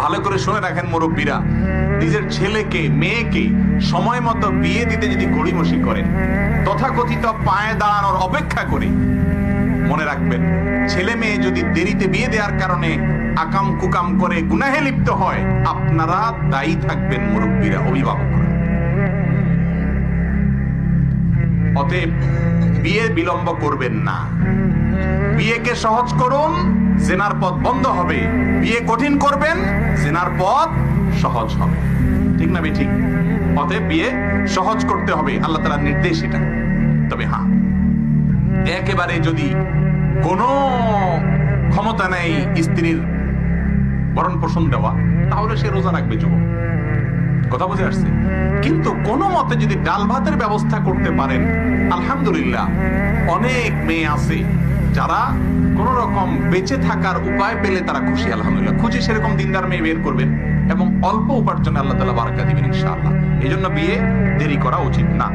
ভালো করে শুনে রাখেন মুরব্বীরা, নিজের ছেলেকে মেয়েকে সময় মতো বিয়ে দিতে যদি গড়িমসি করেন, তথাকথিত পায়ে দাঁড়ানোর অপেক্ষা করে, মনে রাখবেন ছেলে মেয়ে যদি দেরিতে বিয়ে দেওয়ার কারণে আকাম কুকাম করে গুনাহে লিপ্ত হয়, আপনারা দায়ী থাকবেন মুরব্বীরা, অভিভাবকরা। অতএব বিয়ে বিলম্ব করবেন না, বিয়েকে সহজ করুন, জেনার পথ বন্ধ হবে। বিয়ে কঠিন করবেন, জেনার পথ সহজ হবে। ঠিক না ঠিক? অতএব বিয়ে সহজ করতে হবে, আল্লাহ তাআলার নির্দেশ এটা। তবে হ্যাঁ, একেবারে যদি কোনো ক্ষমতা নেই স্ত্রীর ভরণ পোষণ দেওয়া, তাহলে সে রোজা রাখবে যুবক। কথা বুঝে আসছে? কিন্তু কোন মতে যদি ডাল ভাতের ব্যবস্থা করতে পারেন, আলহামদুলিল্লাহ, অনেক মেয়ে আছে যারা কোন রকম বেঁচে থাকার উপায় পেলে তারা খুশি। আলহামদুলিল্লাহ, খুঁজে সেরকম দিনদার মেয়ে বের করবেন এবং অল্প উপার্জনে আল্লাহ তাআলা বারাকা দিবেন ইনশাআল্লাহ। এই জন্য বিয়ে দেরি করা উচিত না।